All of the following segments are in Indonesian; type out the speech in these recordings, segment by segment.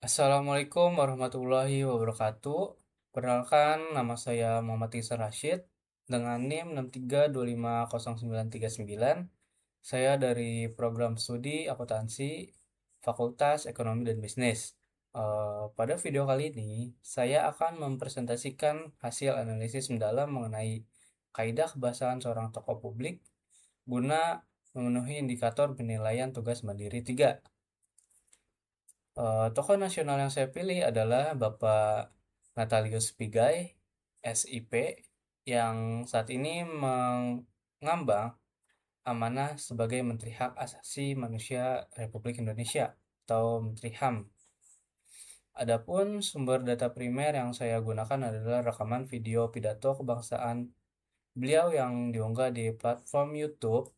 Assalamualaikum warahmatullahi wabarakatuh. Perkenalkan, nama saya Muhammad Ihsan Rashid dengan NIM 632509399. Saya dari program studi akuntansi Fakultas Ekonomi dan Bisnis. Pada video kali ini, saya akan mempresentasikan hasil analisis mendalam mengenai kaidah kebahasaan seorang tokoh publik guna memenuhi indikator penilaian tugas mandiri 3. Tokoh nasional yang saya pilih adalah Bapak Natalius Pigai, SIP, yang saat ini mengambang amanah sebagai Menteri Hak Asasi Manusia Republik Indonesia atau Menteri HAM. Adapun sumber data primer yang saya gunakan adalah rekaman video pidato kebangsaan beliau yang diunggah di platform YouTube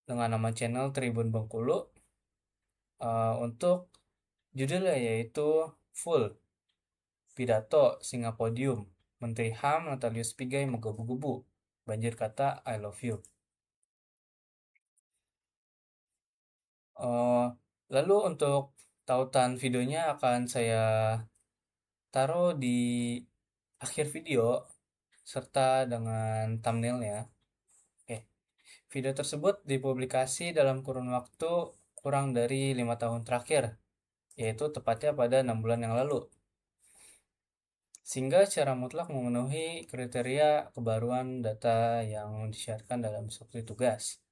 dengan nama channel Tribun Bengkulu, untuk judulnya yaitu Full Pidato Singapodium, Menteri HAM Natalius Pigai menggebu-gebu, banjir kata I love you. Eh, Lalu untuk tautan videonya akan saya taruh di akhir video serta dengan thumbnailnya. Oke, video tersebut dipublikasi dalam kurun waktu kurang dari 5 tahun terakhir, yaitu tepatnya pada 6 bulan yang lalu, sehingga secara mutlak memenuhi kriteria kebaruan data yang disiarkan dalam instruksi tugas.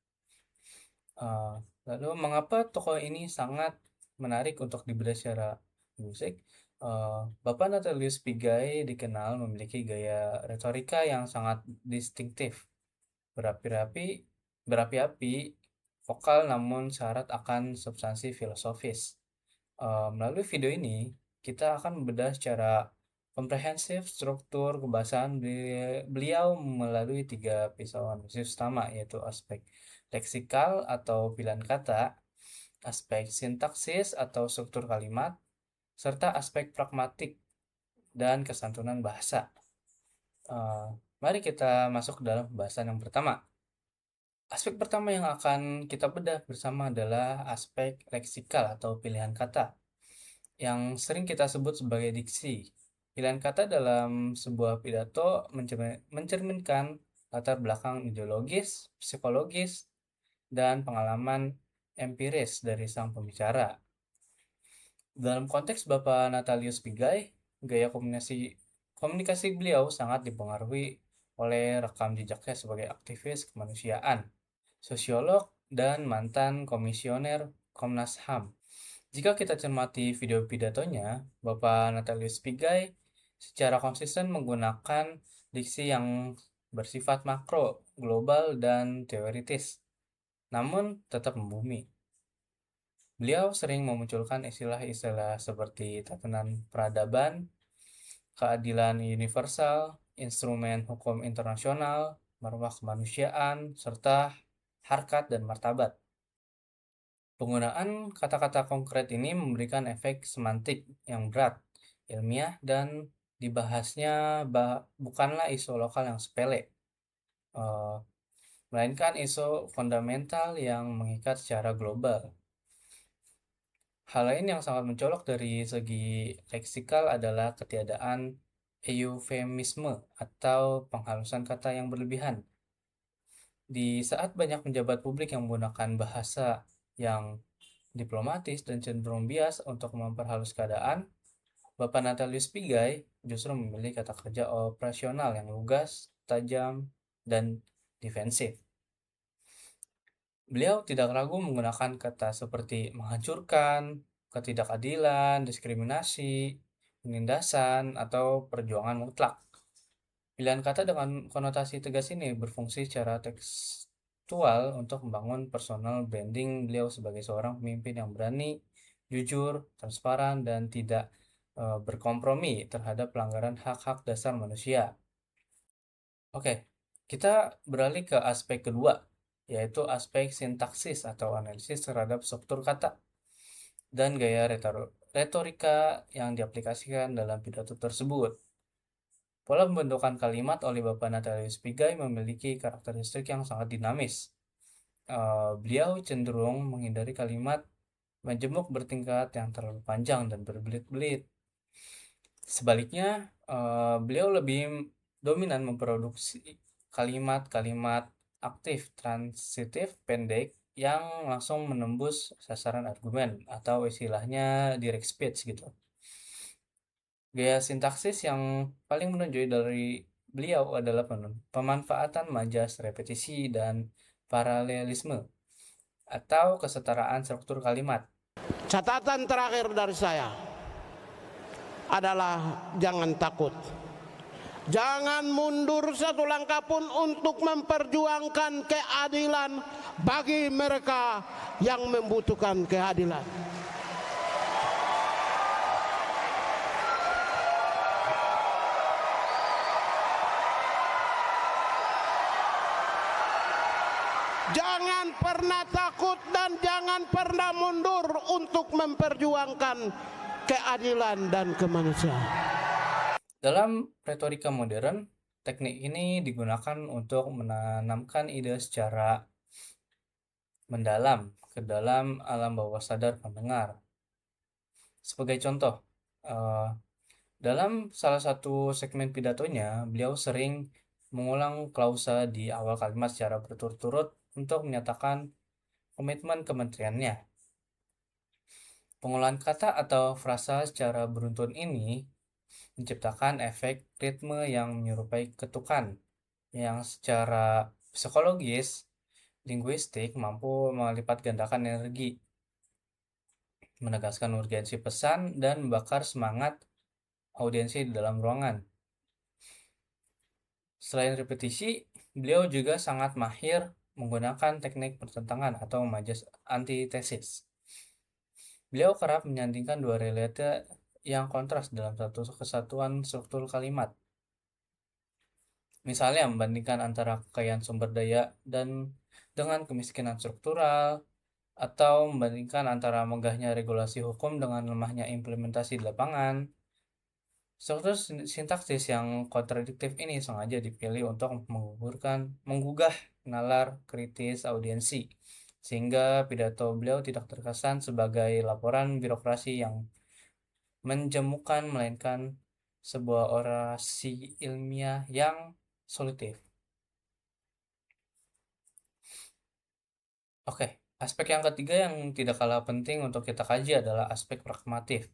Uh, Lalu mengapa tokoh ini sangat menarik untuk dibedah secara musik? Bapak Natalius Pigai dikenal memiliki gaya retorika yang sangat distintif, berapi-api, berapi-api, vokal namun syarat akan substansi filosofis. Melalui video ini, kita akan membedah secara komprehensif struktur kebahasaan beliau melalui 3 pisau analisis utama, yaitu aspek leksikal atau pilihan kata, aspek sintaksis atau struktur kalimat, serta aspek pragmatik dan kesantunan bahasa. Eh, Mari kita masuk ke dalam pembahasan yang pertama. Aspek pertama yang akan kita bedah bersama adalah aspek leksikal atau pilihan kata, yang sering kita sebut sebagai diksi. Pilihan kata dalam sebuah pidato mencerminkan latar belakang ideologis, psikologis, dan pengalaman empiris dari sang pembicara. Dalam konteks Bapak Natalius Pigai, gaya komunikasi beliau sangat dipengaruhi oleh rekam jejaknya sebagai aktivis kemanusiaan, sosiolog, dan mantan komisioner Komnas HAM. Jika kita cermati video pidatonya, Bapak Natalius Pigai secara konsisten menggunakan diksi yang bersifat makro, global, dan teoritis, namun tetap membumi. Beliau sering memunculkan istilah-istilah seperti tatanan peradaban, keadilan universal, instrumen hukum internasional, marwah kemanusiaan, serta harkat dan martabat. Penggunaan kata-kata konkret ini memberikan efek semantik yang berat, ilmiah, dan dibahasnya bukanlah isu lokal yang sepele, eh, melainkan isu fundamental yang mengikat secara global. Hal lain yang sangat mencolok dari segi leksikal adalah ketiadaan eufemisme atau penghalusan kata yang berlebihan. Di saat banyak pejabat publik yang menggunakan bahasa yang diplomatis dan cenderung bias untuk memperhalus keadaan, Bapak Natalius Pigai justru memilih kata kerja operasional yang lugas, tajam, dan defensif. Beliau tidak ragu menggunakan kata seperti menghancurkan, ketidakadilan, diskriminasi, penindasan, atau perjuangan mutlak. Pilihan kata dengan konotasi tegas ini berfungsi secara tekstual untuk membangun personal branding beliau sebagai seorang pemimpin yang berani, jujur, transparan, dan tidak berkompromi terhadap pelanggaran hak-hak dasar manusia. Oke, kita beralih ke aspek kedua, yaitu aspek sintaksis atau analisis terhadap struktur kata dan gaya retorika yang diaplikasikan dalam pidato tersebut. Pola pembentukan kalimat oleh Bapak Natalius Pigai memiliki karakteristik yang sangat dinamis. Beliau cenderung menghindari kalimat Majemuk bertingkat yang terlalu panjang dan berbelit-belit. Sebaliknya, beliau lebih dominan memproduksi kalimat-kalimat aktif transitif pendek yang langsung menembus sasaran argumen atau istilahnya direct speech gitu. Gaya sintaksis yang paling menonjol dari beliau adalah pemanfaatan majas repetisi dan paralelisme atau kesetaraan struktur kalimat. Catatan terakhir dari saya adalah jangan takut. Jangan mundur satu langkah pun untuk memperjuangkan keadilan bagi mereka yang membutuhkan keadilan. Jangan pernah takut dan jangan pernah mundur untuk memperjuangkan keadilan dan kemanusiaan. Dalam retorika modern, teknik ini digunakan untuk menanamkan ide secara mendalam ke dalam alam bawah sadar pendengar. Sebagai contoh, eh, dalam salah satu segmen pidatonya, beliau sering mengulang klausa di awal kalimat secara berturut-turut untuk menyatakan komitmen kementeriannya. Pengolahan kata atau frasa secara beruntun ini menciptakan efek ritme yang menyerupai ketukan yang secara psikologis, linguistik mampu melipat gandakan energi, menegaskan urgensi pesan, dan membakar semangat audiensi di dalam ruangan. Selain repetisi, beliau juga sangat mahir menggunakan teknik pertentangan atau majas antitesis. Beliau kerap menyandingkan dua realita yang kontras dalam satu kesatuan struktur kalimat. Misalnya membandingkan antara kekayaan sumber daya dan dengan kemiskinan struktural, atau membandingkan antara megahnya regulasi hukum dengan lemahnya implementasi di lapangan. Struktur sintaksis yang kontradiktif ini sengaja dipilih untuk menggugah nalar kritis audiensi, sehingga pidato beliau tidak terkesan sebagai laporan birokrasi yang menjemukan, melainkan sebuah orasi ilmiah yang solutif. Oke, aspek yang ketiga yang tidak kalah penting untuk kita kaji adalah aspek pragmatif,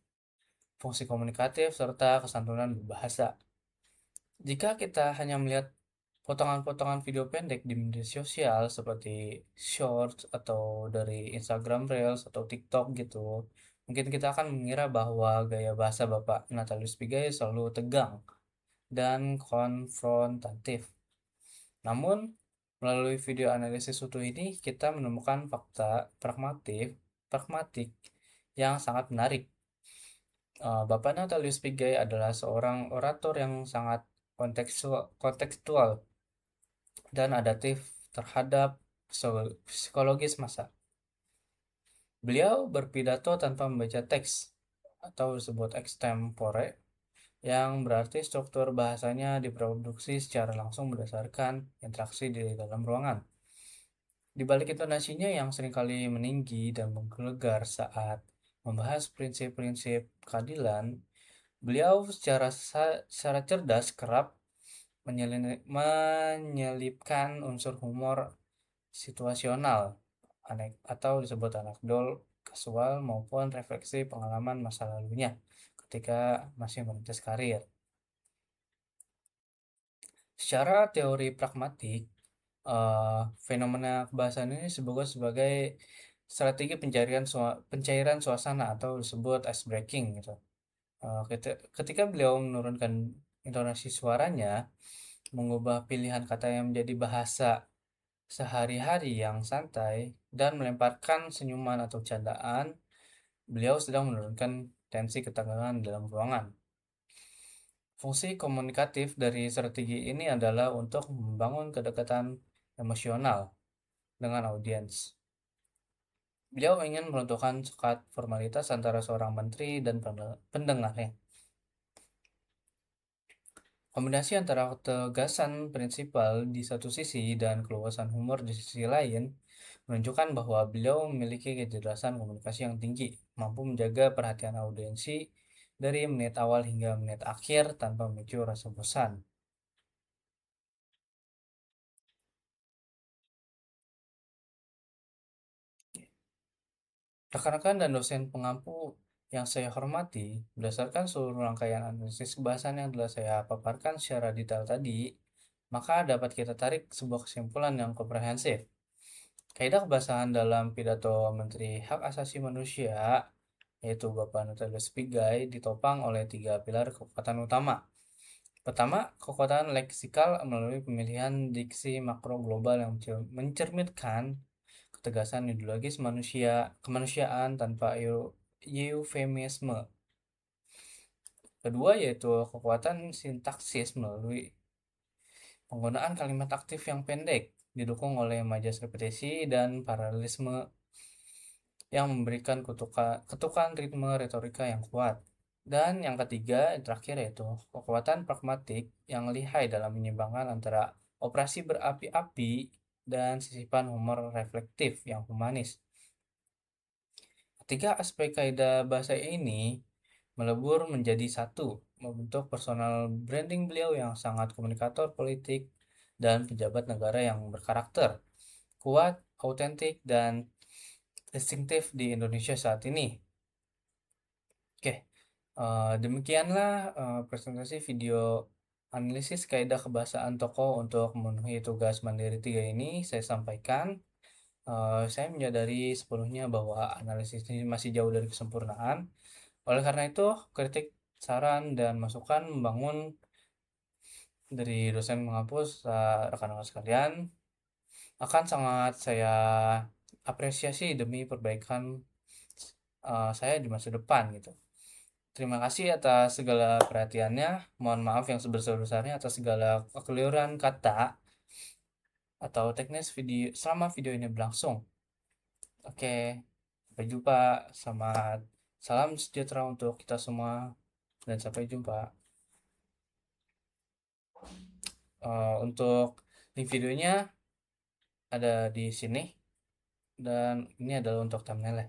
fungsi komunikatif, serta kesantunan berbahasa. Jika kita hanya melihat potongan-potongan video pendek di media sosial seperti Shorts atau dari Instagram Reels atau TikTok gitu, mungkin kita akan mengira bahwa gaya bahasa Bapak Natalius Pigai selalu tegang dan konfrontatif. Namun, melalui video analisis utuh ini, kita menemukan fakta pragmatik yang sangat menarik. Bapak Natalius Pigai adalah seorang orator yang sangat kontekstual dan adaptif terhadap psikologis massa. Beliau berpidato tanpa membaca teks atau disebut extempore, yang berarti struktur bahasanya diproduksi secara langsung berdasarkan interaksi di dalam ruangan. Di balik intonasinya yang seringkali meninggi dan menggelegar saat membahas prinsip-prinsip keadilan, beliau secara cerdas kerap menyelipkan unsur humor situasional atau disebut anekdot kasual maupun refleksi pengalaman masa lalunya ketika masih merintis karir. Secara teori pragmatik, fenomena kebahasaan ini disebut sebagai strategi pencairan suasana atau disebut ice breaking gitu. Ketika beliau menurunkan intonasi suaranya, mengubah pilihan kata yang menjadi bahasa sehari-hari yang santai, dan melemparkan senyuman atau candaan, beliau sedang menurunkan tensi ketegangan dalam ruangan. Fungsi komunikatif dari strategi ini adalah untuk membangun kedekatan emosional dengan audiens. Beliau ingin meruntuhkan sekat formalitas antara seorang menteri dan pendengarnya. Kombinasi antara ketegasan prinsipal di satu sisi dan keluasan humor di sisi lain menunjukkan bahwa beliau memiliki kecerdasan komunikasi yang tinggi, mampu menjaga perhatian audiensi dari menit awal hingga menit akhir tanpa memicu rasa bosan. Rekan-rekan dan dosen pengampu yang saya hormati, berdasarkan seluruh rangkaian analisis kebahasan yang telah saya paparkan secara detail tadi, maka dapat kita tarik sebuah kesimpulan yang komprehensif. Kaidah kebangsaan dalam pidato Menteri Hak Asasi Manusia, yaitu Bapak Notaris Pigai, ditopang oleh tiga pilar kekuatan utama. Pertama, kekuatan leksikal melalui pemilihan diksi makro global yang mencerminkan ketegasan ideologis kemanusiaan tanpa eufemisme. Kedua, yaitu kekuatan sintaksis melalui penggunaan kalimat aktif yang pendek, didukung oleh majas repetisi dan paralelisme yang memberikan ketukan ritme retorika yang kuat. Dan yang ketiga, yang terakhir yaitu kekuatan pragmatik yang lihai dalam menyeimbangkan antara operasi berapi-api dan sisipan humor reflektif yang humanis. Ketiga aspek kaidah bahasa ini melebur menjadi satu, membentuk personal branding beliau yang sangat komunikator politik dan pejabat negara yang berkarakter, kuat, autentik, dan distinktif di Indonesia saat ini. Oke, demikianlah presentasi video analisis kaidah kebahasaan tokoh untuk memenuhi tugas mandiri 3 ini saya sampaikan. Saya menyadari sepenuhnya bahwa analisis ini masih jauh dari kesempurnaan. Oleh karena itu, kritik, saran, dan masukan membangun dari dosen menghapus rekan-rekan sekalian akan sangat saya apresiasi demi perbaikan saya di masa depan gitu. Terima kasih atas segala perhatiannya. Mohon maaf yang sebesar-besarnya atas segala kekeliruan kata atau teknis video selama video ini berlangsung. Oke, sampai jumpa. Selamat salam sejahtera untuk kita semua dan sampai jumpa. Untuk link videonya ada di sini dan ini adalah untuk thumbnail ya.